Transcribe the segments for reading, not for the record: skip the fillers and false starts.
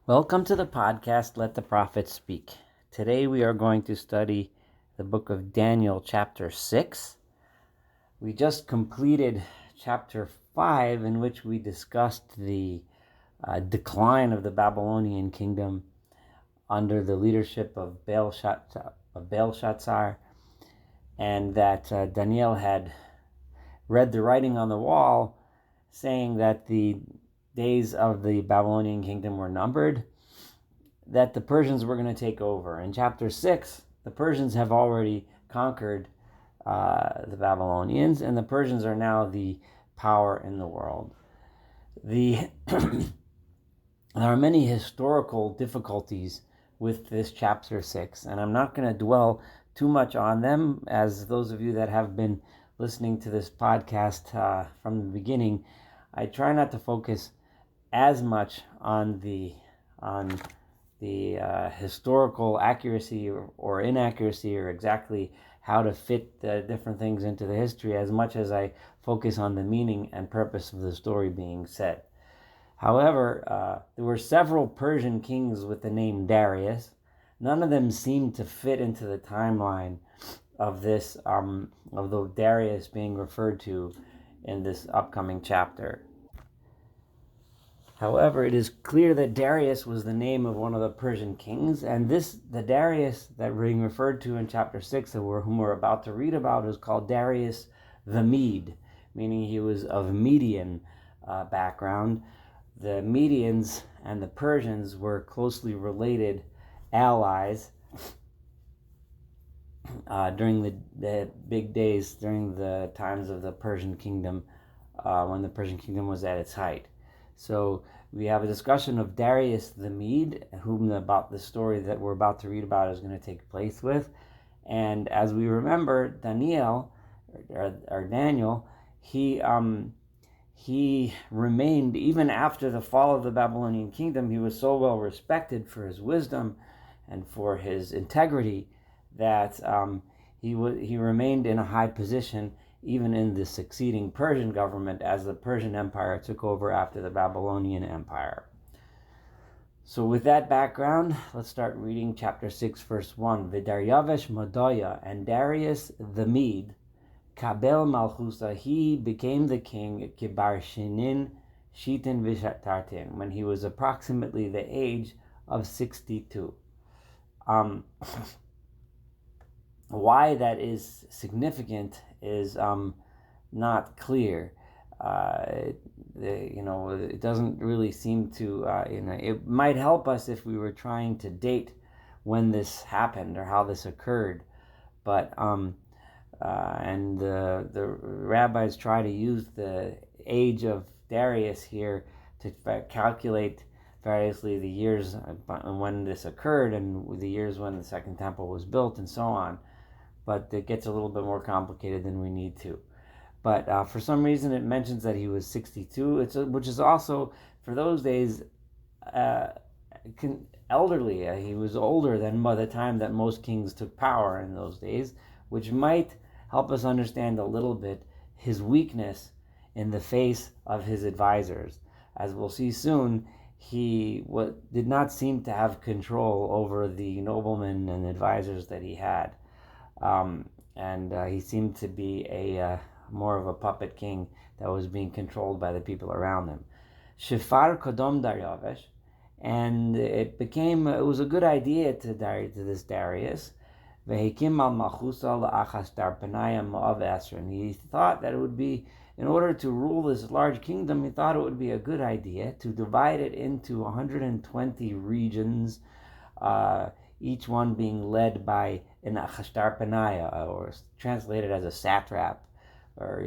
Welcome to the podcast, Let the Prophets Speak. Today we are going to study the book of Daniel, chapter 6. We just completed chapter 5, in which we discussed the decline of the Babylonian kingdom under the leadership of Belshazzar, and that Daniel had read the writing on the wall saying that the days of the Babylonian kingdom were numbered, that the Persians were going to take over. In chapter 6, the Persians have already conquered the Babylonians, and the Persians are now the power in the world. There are many historical difficulties with this chapter 6, and I'm not going to dwell too much on them, as those of you that have been listening to this podcast from the beginning, I try not to focus as much on the historical accuracy or inaccuracy, or exactly how to fit the different things into the history, as much as I focus on the meaning and purpose of the story being said. However, there were several Persian kings with the name Darius. None of them seemed to fit into the timeline of this, of the Darius being referred to in this upcoming chapter. However, it is clear that Darius was the name of one of the Persian kings, and the Darius that we're being referred to in chapter 6, whom we're about to read about, is called Darius the Mede, meaning he was of Median background. The Medians and the Persians were closely related allies during the big days, during the times of the Persian kingdom, when the Persian kingdom was at its height. So we have a discussion of Darius the Mede, whom about the story that we're about to read about is going to take place with. And as we remember, Daniel, he remained, even after the fall of the Babylonian kingdom. He was so well respected for his wisdom and for his integrity that he remained in a high position even in the succeeding Persian government, as the Persian Empire took over after the Babylonian Empire. So with that background, let's start reading chapter 6, verse 1. V'Daryavesh Modaya, and Darius the Mede, Kabel Malchusa, he became the king, Kibar Shinin, Shitin Vishatartin, when he was approximately the age of 62. Why that is significant is not clear. It doesn't really seem to. It might help us if we were trying to date when this happened or how this occurred, but and the rabbis try to use the age of Darius here to calculate variously the years when this occurred and the years when the Second Temple was built and so on. But it gets a little bit more complicated than we need to. But for some reason it mentions that he was 62, which is also, for those days, elderly. He was older than by the time that most kings took power in those days, which might help us understand a little bit his weakness in the face of his advisors. As we'll see soon, he did not seem to have control over the noblemen and advisors that he had. And he seemed to be more of a puppet king that was being controlled by the people around him. Shifar Kodom Daryavesh, and it was a good idea to this Darius. Vehikim al Malchusa la'achas darpanayim ma'av esra, and he thought that it would be, in order to rule this large kingdom, he thought it would be a good idea to divide it into 120 regions, each one being led by an achashtarpanaya, or translated as a satrap, or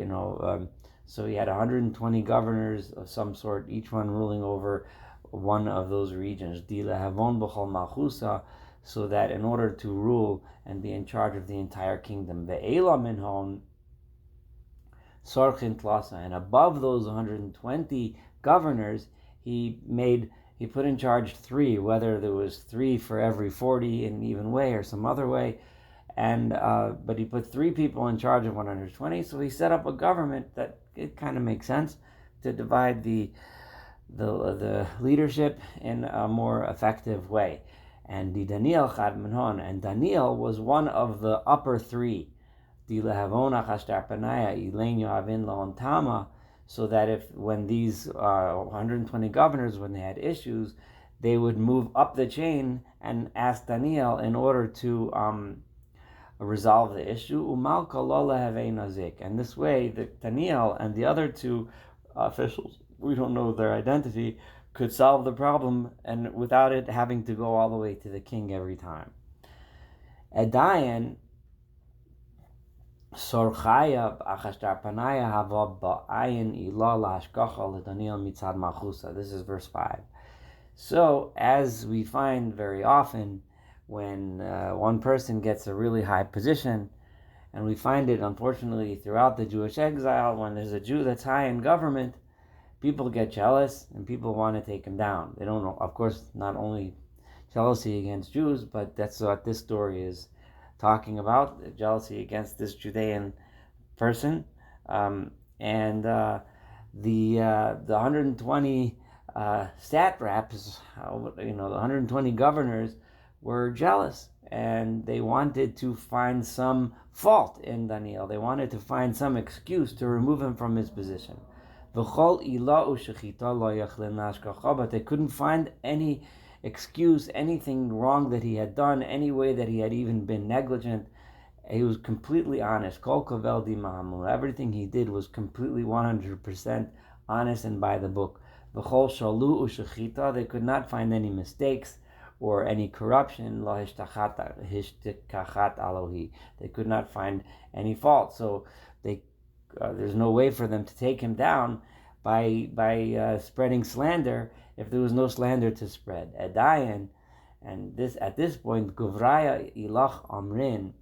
so he had 120 governors of some sort, each one ruling over one of those regions. Dila havon b'chol malchusa, so that in order to rule and be in charge of the entire kingdom, ve'ela minhon sorchin tlasa, and above those 120 governors, he put in charge 3, whether there was 3 for every 40 in an even way or some other way, and but he put 3 people in charge of 120. So he set up a government that it kind of makes sense to divide the the leadership in a more effective way. And the Daniel Chad Menhon, and Daniel was one of the upper three. So that if when these 120 governors, when they had issues, they would move up the chain and ask Daniel in order to resolve the issue. And this way, the Daniel and the other two officials, we don't know their identity, could solve the problem and without it having to go all the way to the king every time. Edayan Sorchaya Achashtar Panaya Hava Ba'ayin Ila Lashkacha LeDaniel Mitzad Machusa. This is verse 5. So, as we find very often, when one person gets a really high position, and we find it unfortunately throughout the Jewish exile, when there's a Jew that's high in government, people get jealous and people want to take him down. They don't know, of course, not only jealousy against Jews, but that's what this story is talking about, jealousy against this Judean person. And the 120 satraps, the 120 governors were jealous, and they wanted to find some fault in Daniel. They wanted to find some excuse to remove him from his position. But they couldn't find any excuse, anything wrong that he had done, any way that he had even been negligent. He was completely honest. Everything he did was completely 100% honest and by the book. They could not find any mistakes or any corruption. They could not find any fault. So there's no way for them to take him down by spreading slander if there was no slander to spread. Edayan, and at this point, Guvraya Ilach Amrin,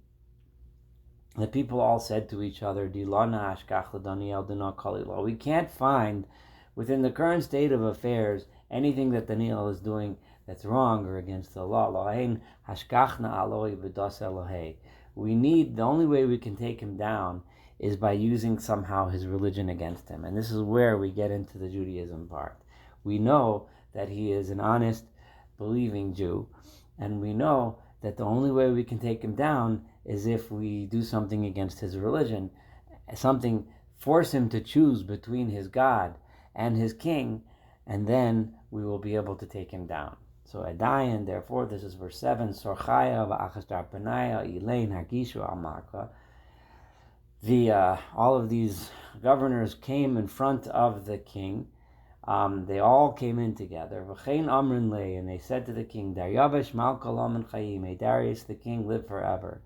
the people all said to each other, Dilana Ashkach Daniel Dina Kalila. We can't find within the current state of affairs anything that Daniel is doing that's wrong or against the law. We need, the only way we can take him down is by using somehow his religion against him. And this is where we get into the Judaism part. We know that he is an honest, believing Jew, and we know that the only way we can take him down is if we do something against his religion, force him to choose between his God and his king, and then we will be able to take him down. So Edayan, therefore, this is verse 7, Sorchaya v'achashtar panaya ilain hagishu al-makra. All of these governors came in front of the king. They all came in together. And they said to the king, Daryavish Malkalam Chayim, may Darius the king live forever.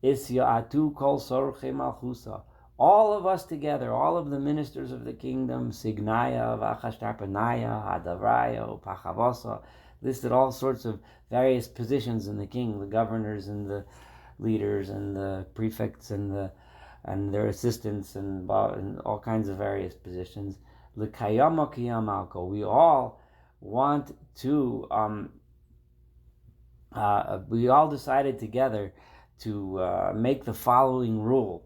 Isya'atu kol sorche malchusa. All of us together, all of the ministers of the kingdom, Signaya, Vachashtarpanaya, Hadavraya, Pachavasa, listed all sorts of various positions in the king, the governors and the leaders and the prefects and their assistants and all kinds of various positions. L'kayama kiyamalko. We all want to. We all decided together to make the following rule,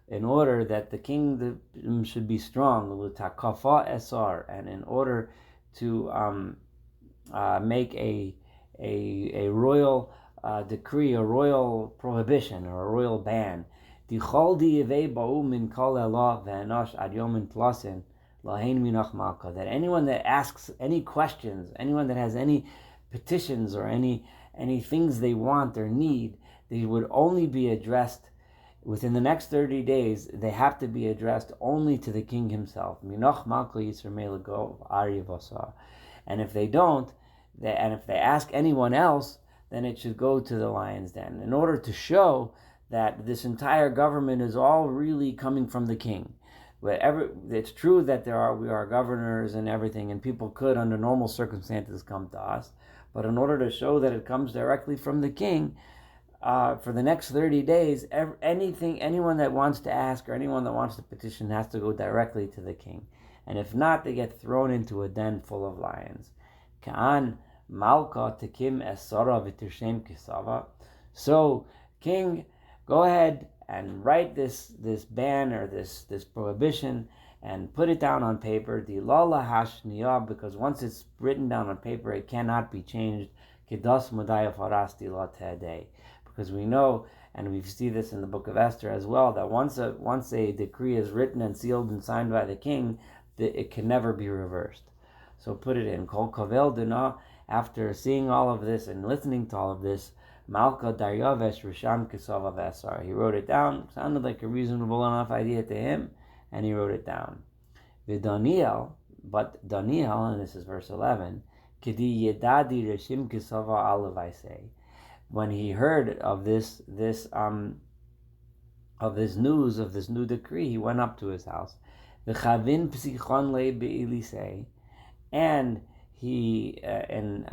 in order that the kingdom should be strong. L'takafa esar, and in order to make a royal decree, a royal prohibition, or a royal ban. That anyone that asks any questions, anyone that has any petitions or any things they want or need, they would only be addressed within the next 30 days. They have to be addressed only to the king himself. And if they don't, and if they ask anyone else, then it should go to the lion's den, in order to show that this entire government is all really coming from the king. It's true that we are governors and everything, and people could, under normal circumstances, come to us. But in order to show that it comes directly from the king, for the next 30 days, anyone that wants to ask or anyone that wants to petition has to go directly to the king. And if not, they get thrown into a den full of lions. Ka'an malka tekim esara v'tirshem kisava. So, king, go ahead and write this ban or this prohibition, and put it down on paper, the lala hashniyah, because once it's written down on paper, it cannot be changed. Kidas mudaya farasti la tedei, because we know, and we see this in the book of Esther as well, that once a decree is written and sealed and signed by the king, it can never be reversed. So put it in. Kol kavel dina. After seeing all of this and listening to all of this, Malka Daryavesh Risham Kisava Vesar. He wrote it down. Sounded like a reasonable enough idea to him, and he wrote it down. Daniel, but Daniel, and this is verse 11, Kidi Yedadi Rishim Kisava Alavaise. When he heard of this news, of this new decree, he went up to his house. V'chavin psichon le be'ilise, and he in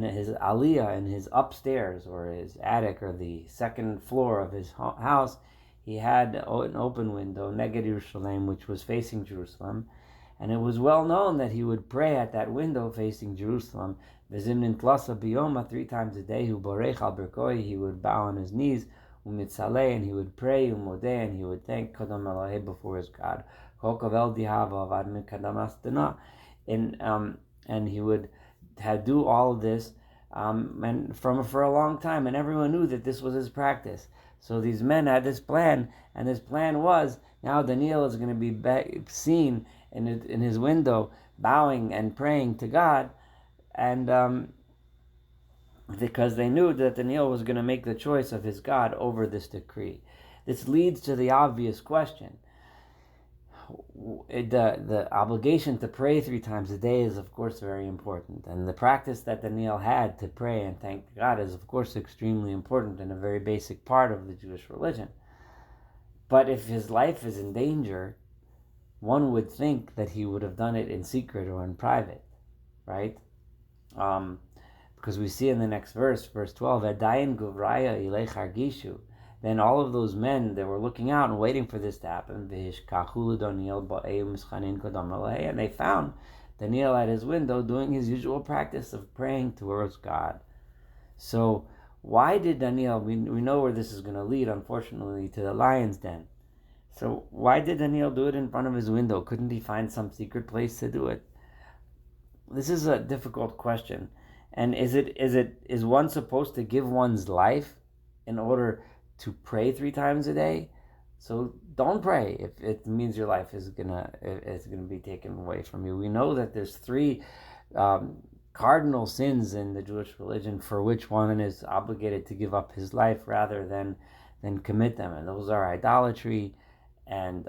his aliyah, in his upstairs or his attic or the second floor of his house, he had an open window, Neged Yerushalayim, which was facing Jerusalem, and it was well known that he would pray at that window facing Jerusalem. V'zimnin tlasa biyoma, 3 times a day, hu borech al berkoi, he would bow on his knees, umitzaleh, and he would pray, umodeh, and he would thank Kadam Eloheh before his God. Chokavel dihava avad min kadamas dana, and he would do all of this and for a long time, and everyone knew that this was his practice. So these men had this plan, and this plan was, now Daniel is going to be seen in his window bowing and praying to God, and because they knew that Daniel was going to make the choice of his God over this decree. This leads to the obvious question. The obligation to pray 3 times a day is, of course, very important. And the practice that Daniel had to pray and thank God is, of course, extremely important and a very basic part of the Jewish religion. But if his life is in danger, one would think that he would have done it in secret or in private, right? Because we see in the next verse 12, Adayin guvraya ilech hargishu. Then all of those men that were looking out and waiting for this to happen, and they found Daniel at his window doing his usual practice of praying towards God. So why did Daniel, we know where this is going to lead, unfortunately, to the lion's den. So why did Daniel do it in front of his window? Couldn't he find some secret place to do it? This is a difficult question. And is one supposed to give one's life in order to pray 3 times a day? So don't pray if it means your life is gonna be taken away from you. We know that there's 3 cardinal sins in the Jewish religion for which one is obligated to give up his life rather than commit them, and those are idolatry and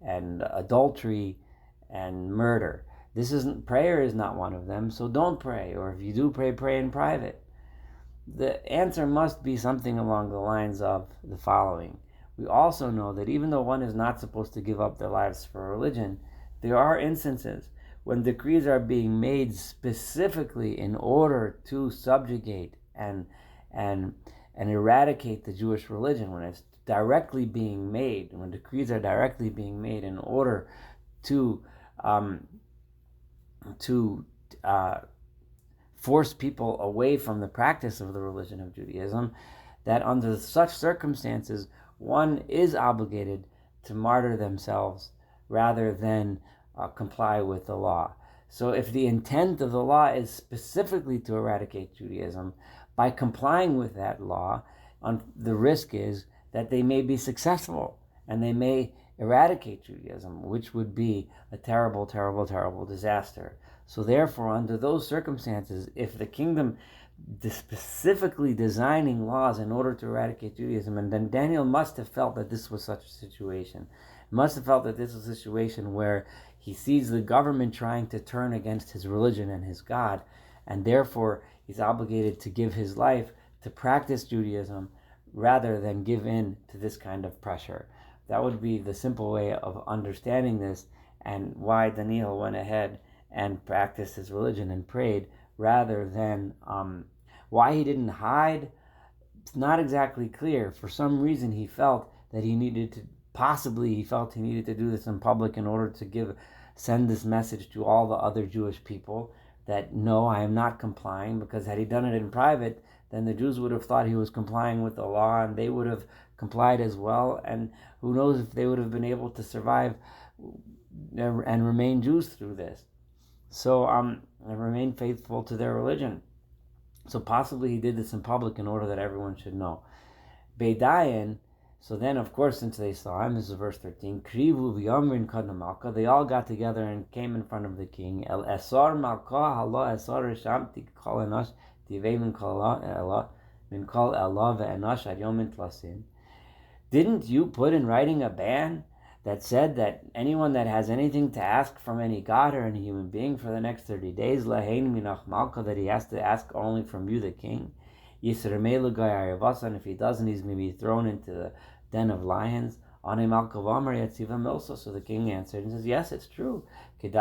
adultery and murder. Prayer is not one of them, so don't pray, or if you do pray, pray in private. The answer must be something along the lines of the following. We also know that even though one is not supposed to give up their lives for religion, there are instances when decrees are being made specifically in order to subjugate and eradicate the Jewish religion, when it's directly being made, when decrees are directly being made in order to force people away from the practice of the religion of Judaism, that under such circumstances, one is obligated to martyr themselves rather than comply with the law. So if the intent of the law is specifically to eradicate Judaism, by complying with that law, the risk is that they may be successful and they may eradicate Judaism, which would be a terrible, terrible, terrible disaster. So therefore, under those circumstances, if the kingdom is specifically designing laws in order to eradicate Judaism, and then Daniel must have felt that this was such a situation, must have felt that this was a situation where he sees the government trying to turn against his religion and his God, and therefore he's obligated to give his life to practice Judaism rather than give in to this kind of pressure. That would be the simple way of understanding this, and why Daniel went ahead and practiced his religion and prayed, rather than why he didn't hide. It's not exactly clear. For some reason he felt that he needed to do this in public in order to send this message to all the other Jewish people that no, I am not complying, because had he done it in private, then the Jews would have thought he was complying with the law and they would have complied as well, and who knows if they would have been able to survive and remain Jews through this. So and remain faithful to their religion. So possibly he did this in public in order that everyone should know. Beidayin, so then of course since they saw him, this is verse 13, Krivu v'yomrin kadna malka, they all got together and came in front of the king. El esar malka halo esar risham tikol enosh tivei min kol Allah ve'enosh ad yomin tlasin. Didn't you put in writing a ban that said that anyone that has anything to ask from any god or any human being for the next 30 days, lahein minach malka, that he has to ask only from you, the king? And if he doesn't, he's going to be thrown into the den of lions. So the king answered and says, yes, it's true. It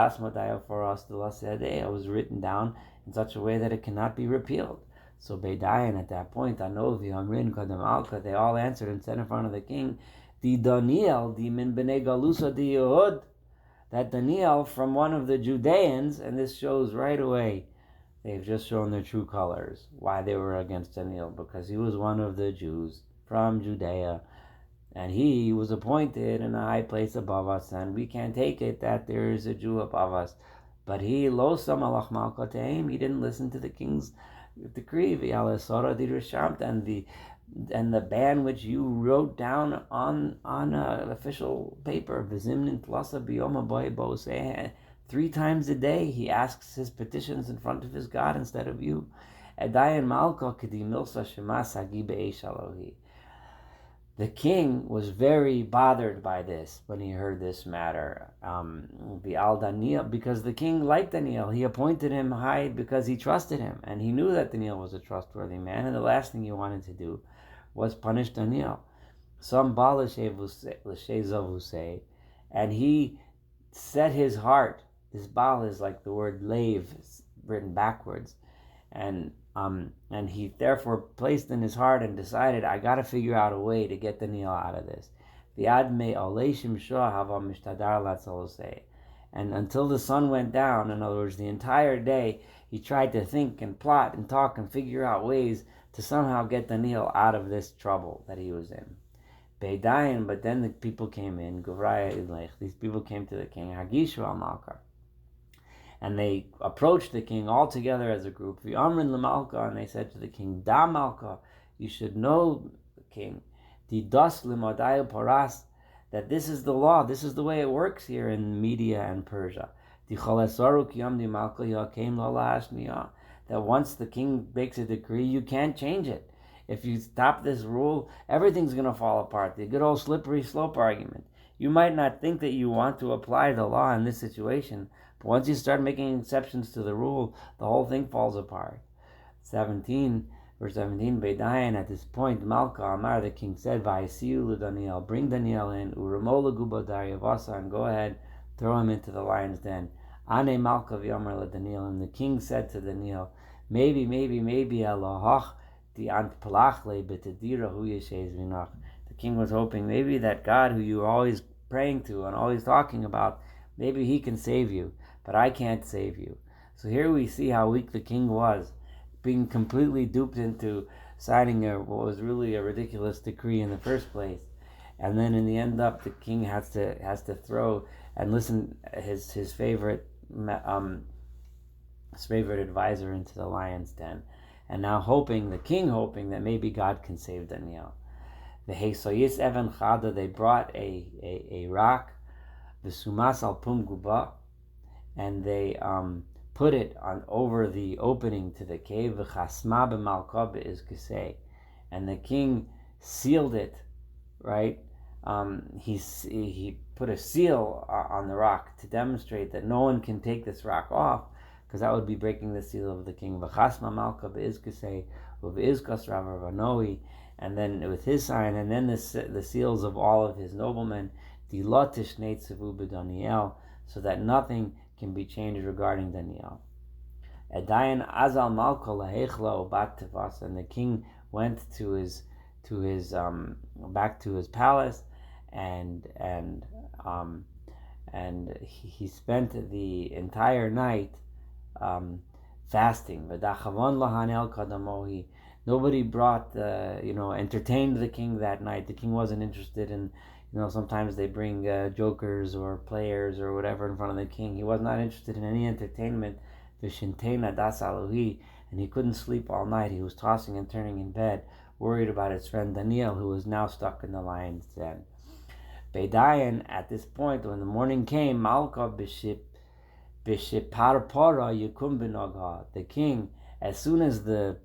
was written down in such a way that it cannot be repealed. So Beidayan at that point, they all answered and said in front of the king, Di Daniel, di min b'nei galusa di Yehud, that Daniel from one of the Judeans, and this shows right away, they've just shown their true colors, why they were against Daniel, because he was one of the Jews from Judea, and he was appointed in a high place above us, and we can't take it that there is a Jew above us. But he lo samalach malkateim, he didn't listen to the king's decree, and the ban which you wrote down on official paper. 3 times a day he asks his petitions in front of his God instead of you. The king was very bothered by this when he heard this matter. Because the king liked Daniel. He appointed him high because he trusted him. And he knew that Daniel was a trustworthy man. And the last thing he wanted to do was punish Daniel. Some Baal say, and he set his heart. This Baal is like the word lave, written backwards. And he therefore placed in his heart and decided, I got to figure out a way to get Daniel out of this. And until the sun went down, in other words, the entire day, he tried to think and plot and talk and figure out ways to somehow get Daniel out of this trouble that he was in. Beidayin, but then the people came in, these people came to the king, Hagishu al-Malka, and they approached the king all together as a group. V'amrin l'malka, and they said to the king, Da malka, you should know, king, didas l'madayu paras, that this is the law, this is the way it works here in Media and Persia. That once the king makes a decree, you can't change it. If you stop this rule, everything's going to fall apart. The good old slippery slope argument. You might not think that you want to apply the law in this situation, but once you start making exceptions to the rule, the whole thing falls apart. Verse 17, Beidayan, at this point, Malka Amar, the king said, Va'isiu Daniel, bring Daniel in, Uramola Guba Daryavasa, and go ahead, throw him into the lion's den. Ane Malka V'Yamar Daniel, and the king said to Daniel, maybe, Elohach, the Antpalachle Betadira Hu Yeshez Vinach. The king was hoping maybe that God who you were always praying to and always talking about, maybe he can save you, but I can't save you. So here we see how weak the king was, being completely duped into signing what was really a ridiculous decree in the first place. And then in the end up, the king has to throw and listen his favorite advisor into the lion's den. And now the king hoping that maybe God can save Daniel. The Heisoyis Evan Chada, they brought a rock, the Sumas al Pum Guba, and they put it on over the opening to the cave, V'chasma b'malka b'izkasei, and the king sealed it, right? He put a seal on the rock to demonstrate that no one can take this rock off, because that would be breaking the seal of the king. V'chasma malka b'izkasei, v'izkas Rav Ranoi, and then with his sign, and then the seals of all of his noblemen, dilotish neitzavu b'Daniel, so that nothing can be changed regarding Daniel. Edayin azal malka lahechla obat tivas, and the king went to his back to his palace, and he spent the entire night fasting. V'dachavon lahanel kadamohi. Nobody brought entertained the king that night. The king wasn't interested in Sometimes they bring jokers or players or whatever in front of the king. He was not interested in any entertainment. V'shintena das alohi, and he couldn't sleep all night. He was tossing and turning in bed, worried about his friend Daniel, who was now stuck in the lion's den. Beidayan, at this point, when the morning came, Malka B'Shiparpara Yukum B'Nogha, the king, as soon as the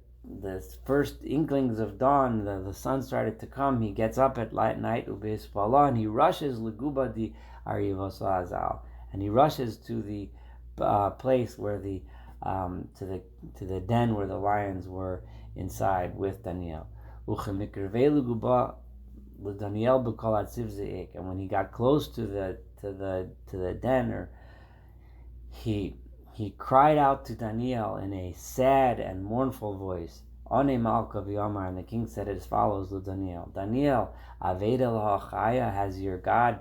first inklings of dawn, the sun started to come, he gets up at night, and he rushes Leguba di Arivasa Azal, and he rushes to the place where to the den where the lions were inside with Daniel. And when he got close to the den, he cried out to Daniel in a sad and mournful voice. Ane Malka v'Yamar, and the king said as follows to Daniel: Daniel, Aved Elohachaya, has your God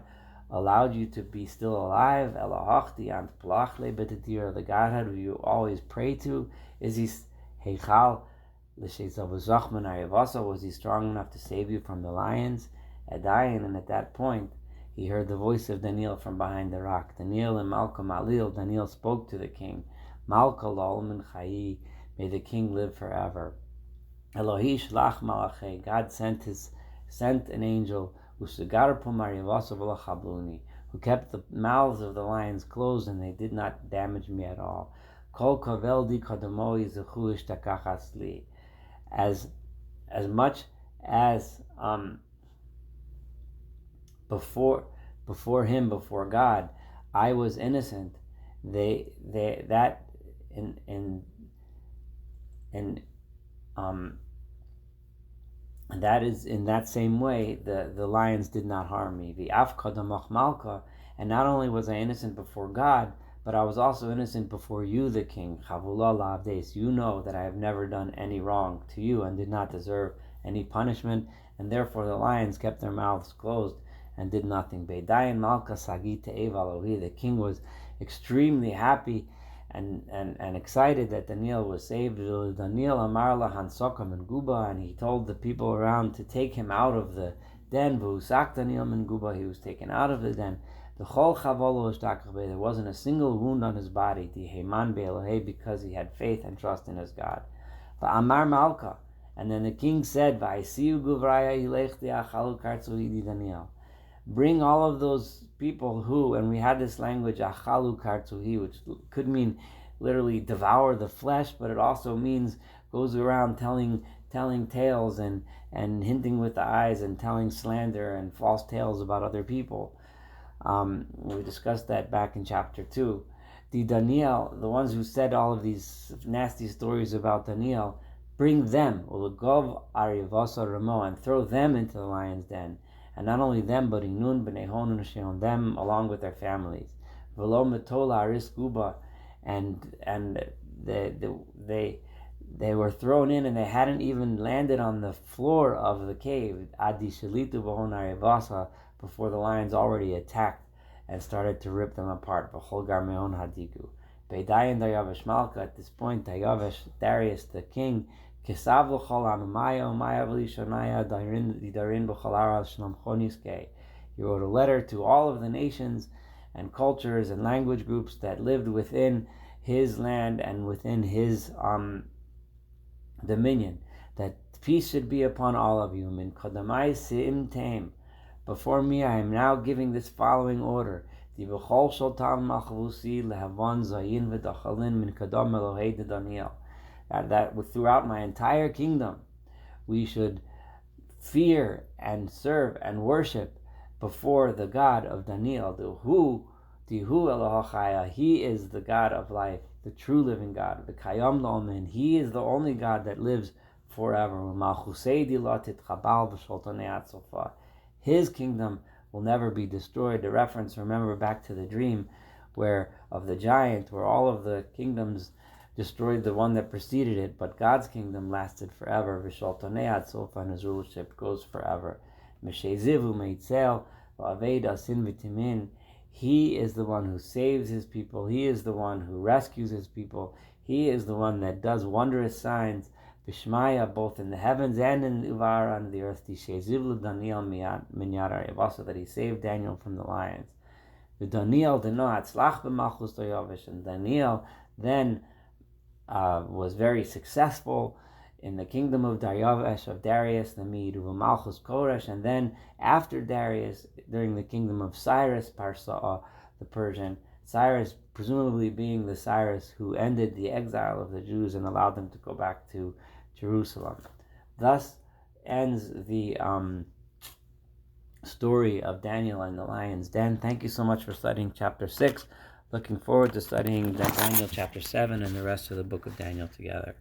allowed you to be still alive? Elohachti ant plachle b'tetir, the Godhead who you always pray to, is he heichal l'sheizavuzachman ayavasa? Was he strong enough to save you from the lions? Adayin, and at that point he heard the voice of Daniel from behind the rock. Daniel and Malka Malil, Daniel spoke to the king. Malka la'olmin chayi, may the king live forever. Elohi shlach malachei, God sent an angel who kept the mouths of the lions closed, and they did not damage me at all. Kol kaveldi kadamoi zechu ishtakachas li, as much as before God, I was innocent. That is in that same way the lions did not harm me. The afkadamach malka, and not only was I innocent before God, but I was also innocent before you, the king. Chavula la'avdes, you know that I have never done any wrong to you and did not deserve any punishment, and therefore the lions kept their mouths closed and did nothing. Beidayin malka sagi te'ev alohi, the king was extremely happy and excited that Daniel was saved. Daniel amar lahansokam and guba, and he told the people around to take him out of the den. V'usak Daniel min guba, he was taken out of the den. The chol chavolo ishtakach, there wasn't a single wound on his body. Diheman be'elohei, because he had faith and trust in his God. V'amar malka, and then the king said, V'aisiu guvraya hilech de'achalu kartzuhidi Daniel. Bring all of those people who, and we had this language, achalu kartuhi, which could mean literally devour the flesh, but it also means goes around telling tales and hinting with the eyes and telling slander and false tales about other people. We discussed that back in chapter 2. The Daniel, the ones who said all of these nasty stories about Daniel, bring them, ulagov arivasa ramo, and throw them into the lion's den. And not only them, but Inun, B'nei Honun, Sheon, them along with their families. V'lo metola aris guba, and they were thrown in, and they hadn't even landed on the floor of the cave. Adi shelitu b'hon arivasa, before the lions already attacked and started to rip them apart. V'chol gar meon hadiku. Beidayin Dayavesh Malka, at this point, Darius the king, Kesav l'chol anumayo, maya v'lishonaya, darin b'chol aral shnam choniske. He wrote a letter to all of the nations and cultures and language groups that lived within his land and within his dominion, that peace should be upon all of you. Min kodamai sim tame. Before me, I am now giving this following order: Di b'chol sholtan malchavusi lehavon zayin v'dachalin min kadam Elohei de Daniel. That throughout my entire kingdom, we should fear and serve and worship before the God of Daniel. Dihu Elohachaya, he is the God of life, the true living God. The Kayam Lo'omen, he is the only God that lives forever. His kingdom will never be destroyed. The reference, remember back to the dream of the giant, where all of the kingdoms destroyed the one that preceded it, but God's kingdom lasted forever. V'sholtonei sofa, and his rulership goes forever. Meshezivu meitzel v'aved asin v'timin. He is the one who saves his people. He is the one who rescues his people. He is the one that does wondrous signs. Bishmaya, both in the heavens and in the Uvara on the earth, Tishezivlu Daniel Minyara Yavasa, that he saved Daniel from the lions. The Daniel deno atzlach b'malchus Dayavish, and Daniel then was very successful in the kingdom of Darius, of Darius the Mede, Malchus Koresh, and then after Darius, during the kingdom of Cyrus Parsa, the Persian, Cyrus presumably being the Cyrus who ended the exile of the Jews and allowed them to go back to Jerusalem. Thus ends the story of Daniel and the lion's den. Thank you so much for studying chapter 6. Looking forward to studying Daniel chapter 7 and the rest of the book of Daniel together.